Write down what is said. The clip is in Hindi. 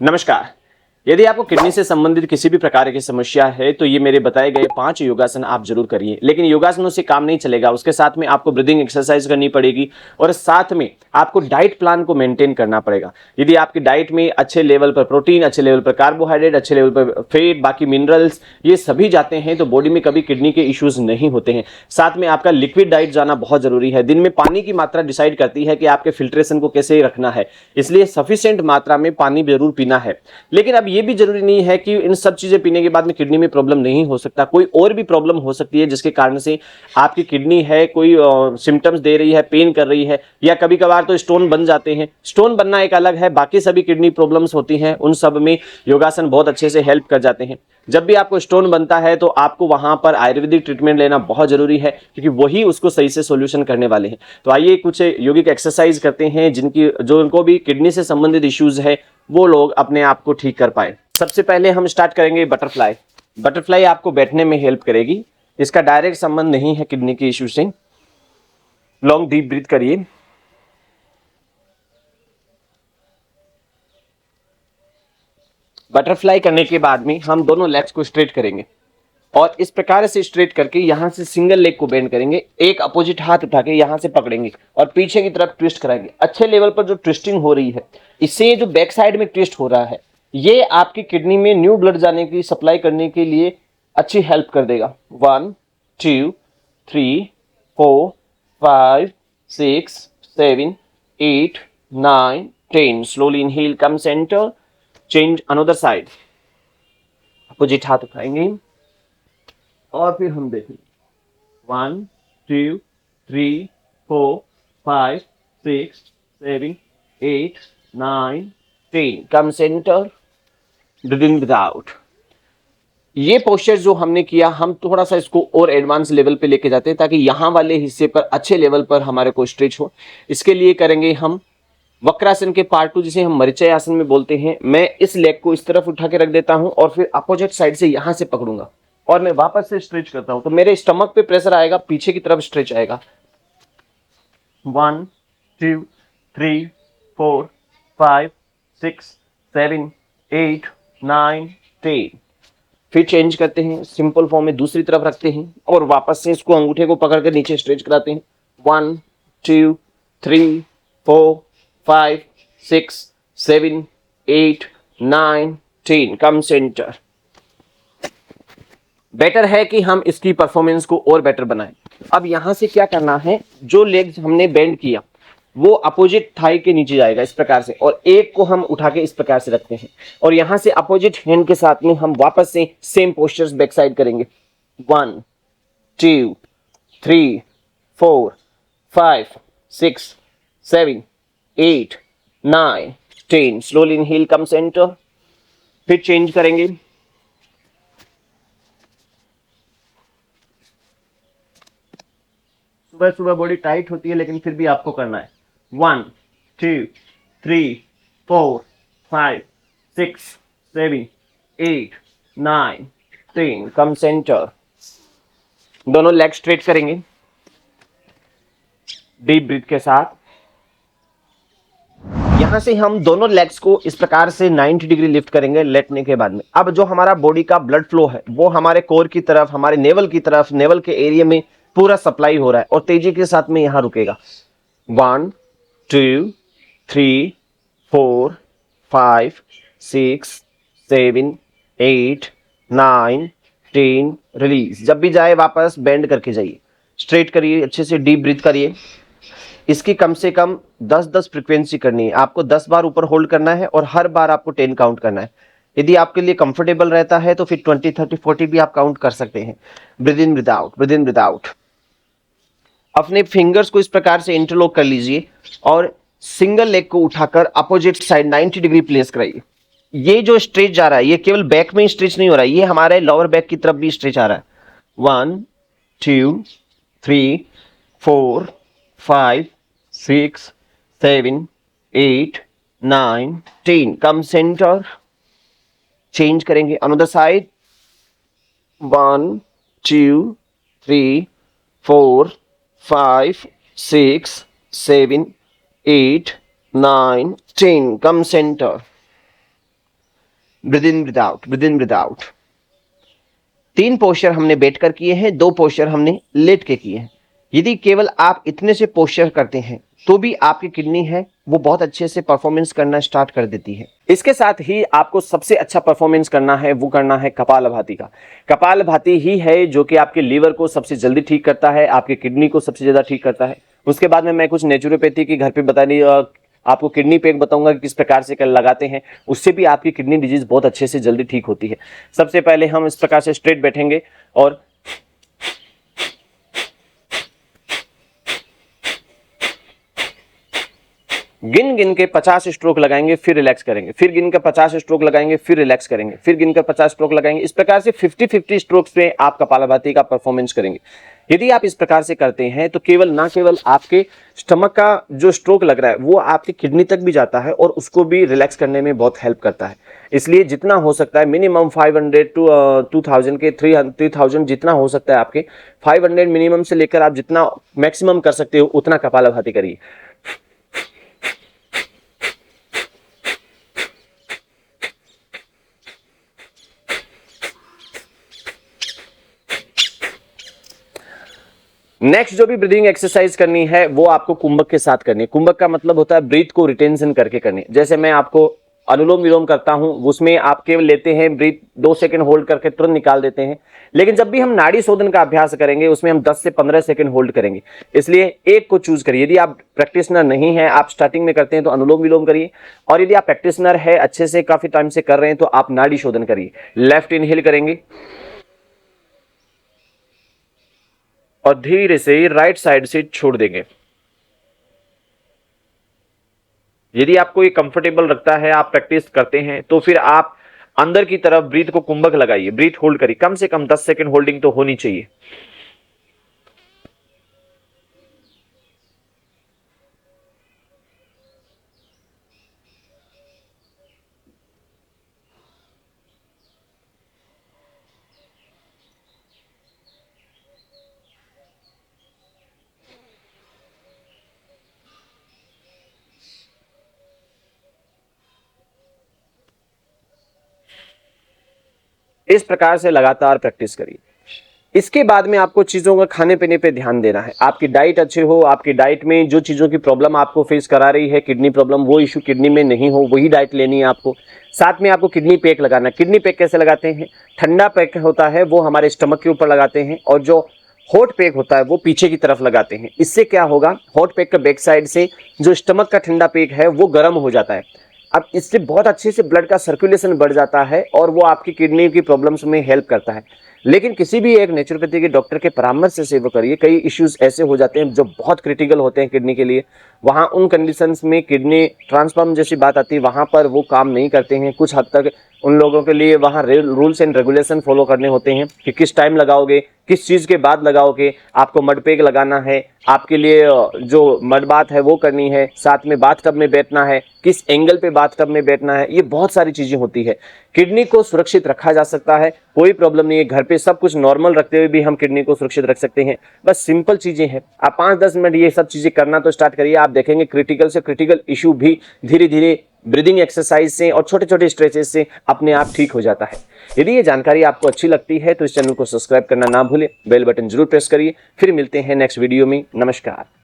नमस्कार। यदि आपको किडनी से संबंधित किसी भी प्रकार की समस्या है तो ये मेरे बताए गए 5 योगासन आप जरूर करिए। लेकिन योगासनों से काम नहीं चलेगा, उसके साथ में आपको ब्रीदिंग एक्सरसाइज करनी पड़ेगी और साथ में आपको डाइट प्लान को मेंटेन करना पड़ेगा। यदि आपकी डाइट में अच्छे लेवल पर प्रोटीन, अच्छे लेवल पर कार्बोहाइड्रेट, अच्छे लेवल पर फैट, बाकी मिनरल्स ये सभी जाते हैं तो बॉडी में कभी किडनी के इश्यूज नहीं होते हैं। साथ में आपका लिक्विड डाइट जाना बहुत जरूरी है। दिन में पानी की मात्रा डिसाइड करती है कि आपके फिल्ट्रेशन को कैसे रखना है, इसलिए सफिशिएंट मात्रा में पानी जरूर पीना है। लेकिन अब ये भी जरूरी नहीं है कि इन सब चीजें पीने के बाद में किडनी में प्रॉब्लम नहीं हो सकता। कोई और भी प्रॉब्लम हो सकती है जिसके कारण से आपकी किडनी है कोई सिम्टम्स दे रही है, पेन कर रही है, या कभी कभार तो स्टोन बन जाते हैं। स्टोन बनना एक अलग है, बाकी सभी किडनी प्रॉब्लम्स होती हैं, उन सब में योगासन बहुत अच्छे से हेल्प कर जाते हैं। जब भी आपको स्टोन बनता है तो आपको वहां पर आयुर्वेदिक ट्रीटमेंट लेना बहुत जरूरी है, क्योंकि वही उसको सही से सॉल्यूशन करने वाले हैं। तो आइए कुछ योगिक एक्सरसाइज करते हैं जो उनको भी किडनी से संबंधित इश्यूज है वो लोग अपने आप को ठीक कर पाए। सबसे पहले हम स्टार्ट करेंगे बटरफ्लाई। बटरफ्लाई आपको बैठने में हेल्प करेगी, इसका डायरेक्ट संबंध नहीं है किडनी के इश्यू से। लॉन्ग डीप ब्रीथ करिए। बटरफ्लाई करने के बाद में हम दोनों लेग्स को स्ट्रेट करेंगे और इस प्रकार से स्ट्रेट करके यहां से सिंगल लेग को बेंड करेंगे, एक अपोजिट हाथ उठा के यहां से पकड़ेंगे और पीछे की तरफ ट्विस्ट कराएंगे। अच्छे लेवल पर जो ट्विस्टिंग हो रही है, इससे जो बैक साइड में ट्विस्ट हो रहा है, ये आपकी किडनी में न्यू ब्लड जाने की सप्लाई करने के लिए अच्छी हेल्प कर देगा। 1 2 3 4 5 6 7 8 9 10। Slowly inhale, come centre, change another side. Opposite हाथ उठाएंगे और फिर हम देखेंगे 1 2 3 4 5 6 7 8 9 10। कम सेंटर, ब्रीदिंग विद आउट। ये पोस्चर जो हमने किया, हम थोड़ा सा इसको और एडवांस लेवल पे लेके जाते हैं ताकि यहां वाले हिस्से पर अच्छे लेवल पर हमारे को स्ट्रेच हो। इसके लिए करेंगे हम वक्रासन के पार्ट 2, जिसे हम मरीचय आसन में बोलते हैं। मैं इस लेग को इस तरफ उठा के रख देता हूं और फिर अपोजिट साइड से यहां से पकड़ूंगा और मैं वापस से स्ट्रेच करता हूं, तो मेरे स्टमक पे प्रेशर आएगा, पीछे की तरफ स्ट्रेच आएगा। 1 2 3 4 5 6 7 8 9 10। फिर चेंज करते हैं, सिंपल फॉर्म में दूसरी तरफ रखते हैं और वापस से इसको अंगूठे को पकड़ कर नीचे स्ट्रेच कराते हैं। 1 2 3 4 5 6 7 8 9 10। कम सेंटर। बेटर है कि हम इसकी परफॉर्मेंस को और बेटर बनाएं। अब यहां से क्या करना है, जो लेग्स हमने बेंड किया वो अपोजिट थाई के नीचे जाएगा इस प्रकार से, और एक को हम उठा के इस प्रकार से रखते हैं और यहां से अपोजिट हैंड के साथ में हम वापस से सेम पोस्चर्स बैक साइड करेंगे। 1 2 3 4 5 6 7 8 9 10। Slowly inhale, come centre. फिर चेंज करेंगे। सुबह सुबह बॉडी टाइट होती है लेकिन फिर भी आपको करना है। 1 2 3 4 5 6 7 8 9 10। कम सेंटर। दोनों लेग स्ट्रेट करेंगे डीप ब्रीथ के साथ। यहां से हम दोनों लेग्स को इस प्रकार से 90 डिग्री लिफ्ट करेंगे लेटने के बाद में। अब जो हमारा बॉडी का ब्लड फ्लो है वो हमारे कोर की तरफ, हमारे नेवल की तरफ, नेवल के एरिया में पूरा सप्लाई हो रहा है और तेजी के साथ में यहां रुकेगा। 1 2 3 4 5 6 7 8 9 10। रिलीज। जब भी जाए वापस बेंड करके जाइए, स्ट्रेट करिए, अच्छे से डीप ब्रीथ करिए। इसकी कम से कम 10-10 फ्रीक्वेंसी करनी है। आपको 10 बार ऊपर होल्ड करना है और हर बार आपको 10 काउंट करना है। यदि आपके लिए कंफर्टेबल रहता है तो फिर 20 30 40 भी आप काउंट कर सकते हैं। ब्रीथ इन ब्रीथ आउट, ब्रीथ इन ब्रीथ आउट। अपने फिंगर्स को इस प्रकार से इंटरलॉक कर लीजिए और सिंगल लेग को उठाकर अपोजिट साइड 90 डिग्री प्लेस कराइए। ये जो स्ट्रेच जा रहा है ये केवल बैक में स्ट्रेच नहीं हो रहा है, ये हमारे लोअर बैक की तरफ भी स्ट्रेच आ रहा है। 1 2 3 4 5 6 7 8 9 10। कम सेंटर। चेंज करेंगे another side. 1 2 3 4 5 6 7 8 9 10। Come centre. Breathe in breathe out, breathe in breathe out. 3 posture हमने बैठ कर किए हैं, 2 पोस्चर हमने लेट के किए हैं। यदि केवल आप इतने से पोस्चर करते हैं तो भी आपकी किडनी है वो बहुत अच्छे से परफॉर्मेंस करना स्टार्ट कर देती है। इसके साथ ही आपको सबसे अच्छा परफॉर्मेंस करना है वो करना है कपालभाति का। कपालभाति ही है जो कि आपके लीवर को सबसे जल्दी ठीक करता है, आपके किडनी को सबसे ज्यादा ठीक करता है। उसके बाद में मैं कुछ नेचुरोपैथी की घर पे बताने आपको किडनी पैक बताऊंगा कि किस प्रकार से कर लगाते हैं, उससे भी आपकी किडनी डिजीज बहुत अच्छे से जल्दी ठीक होती है। सबसे पहले हम इस प्रकार से स्ट्रेट बैठेंगे और गिन गिन के 50 स्ट्रोक लगाएंगे, फिर रिलैक्स करेंगे, फिर गिन कर 50 स्ट्रोक लगाएंगे, फिर रिलैक्स करेंगे, फिर गिनकर 50 स्ट्रोक लगाएंगे। इस प्रकार से 50-50 स्ट्रोक्स पे आप कपालभाति का परफॉर्मेंस करेंगे। यदि आप इस प्रकार से करते हैं तो केवल आपके स्टमक का जो स्ट्रोक लग रहा है वो आपकी किडनी तक भी जाता है और उसको भी रिलैक्स करने में बहुत हेल्प करता है। इसलिए जितना हो सकता है मिनिमम 500 टू 2000 के 3000 जितना हो सकता है आपके 500 मिनिमम से लेकर आप जितना मैक्सिमम कर सकते हो उतना कपालभाति करिए। नेक्स्ट जो भी ब्रीदिंग एक्सरसाइज करनी है वो आपको कुंभक के साथ करनी है। कुंभक का मतलब होता है ब्रीथ को रिटेंशन करके करनी। जैसे मैं आपको अनुलोम विलोम करता हूं उसमें आप केवल लेते हैं ब्रीथ 2 सेकंड होल्ड करके तुरंत निकाल देते हैं, लेकिन जब भी हम नाड़ी शोधन का अभ्यास करेंगे उसमें हम 10 से 15 सेकंड होल्ड करेंगे। इसलिए एक को चूज करिए। यदि आप प्रैक्टिशनर नहीं है, आप स्टार्टिंग में करते हैं तो अनुलोम विलोम करिए, और यदि आप प्रैक्टिशनर है अच्छे से काफी टाइम से कर रहे हैं तो आप नाड़ी शोधन करिए। लेफ्ट इनहेल करेंगे और धीरे से राइट साइड से छोड़ देंगे। यदि आपको ये कंफर्टेबल लगता है, आप प्रैक्टिस करते हैं, तो फिर आप अंदर की तरफ ब्रीथ को कुंभक लगाइए, ब्रीथ होल्ड करिए, कम से कम 10 सेकंड होल्डिंग तो होनी चाहिए। इस प्रकार से लगातार प्रैक्टिस करिए। इसके बाद में आपको चीजों का खाने पीने पे ध्यान देना है। आपकी डाइट अच्छे हो, आपकी डाइट में जो चीजों की प्रॉब्लम आपको फेस करा रही है, किडनी प्रॉब्लम, वो इशू किडनी में नहीं हो, वही डाइट लेनी है आपको। साथ में आपको किडनी पैक लगाना है। किडनी पैक कैसे लगाते हैं? ठंडा पैक होता है वो हमारे स्टमक के ऊपर लगाते हैं, और जो हॉट पैक होता है वो पीछे की तरफ लगाते हैं। इससे क्या होगा, हॉट पैक का बैक साइड से जो स्टमक का ठंडा पैक है वो गर्म हो जाता है। अब इससे बहुत अच्छे से ब्लड का सर्कुलेशन बढ़ जाता है और वो आपकी किडनी की प्रॉब्लम्स में हेल्प करता है। लेकिन किसी भी एक नेचुरोपैथी के डॉक्टर के परामर्श से वो करिए। कई इश्यूज ऐसे हो जाते हैं जो बहुत क्रिटिकल होते हैं किडनी के लिए, वहाँ उन कंडीशंस में किडनी ट्रांसप्लांट जैसी बात आती है, वहाँ पर वो काम नहीं करते हैं। कुछ हद तक उन लोगों के लिए वहाँ रूल्स एंड रेगुलेशन फॉलो करने होते हैं कि किस टाइम लगाओगे, किस चीज़ के बाद लगाओगे, आपको मड पैक लगाना है, आपके लिए जो मड बाथ है वो करनी है, साथ में बाथ टब में बैठना है, किस एंगल पे बाथ टब में बैठना है, ये बहुत सारी चीज़ें होती है। किडनी को सुरक्षित रखा जा सकता है, कोई प्रॉब्लम नहीं है। घर पे सब कुछ नॉर्मल रखते हुए भी हम किडनी को सुरक्षित रख सकते हैं। बस सिंपल चीज़ें हैं। आप 5-10 मिनट ये सब चीज़ें करना तो स्टार्ट करिए, आप देखेंगे क्रिटिकल से क्रिटिकल इशू भी धीरे धीरे ब्रीदिंग एक्सरसाइज से और छोटे छोटे स्ट्रेचेस से अपने आप ठीक हो जाता है। यदि ये जानकारी आपको अच्छी लगती है तो इस चैनल को सब्सक्राइब करना ना भूलें, बेल बटन जरूर प्रेस करिए। फिर मिलते हैं नेक्स्ट वीडियो में। नमस्कार।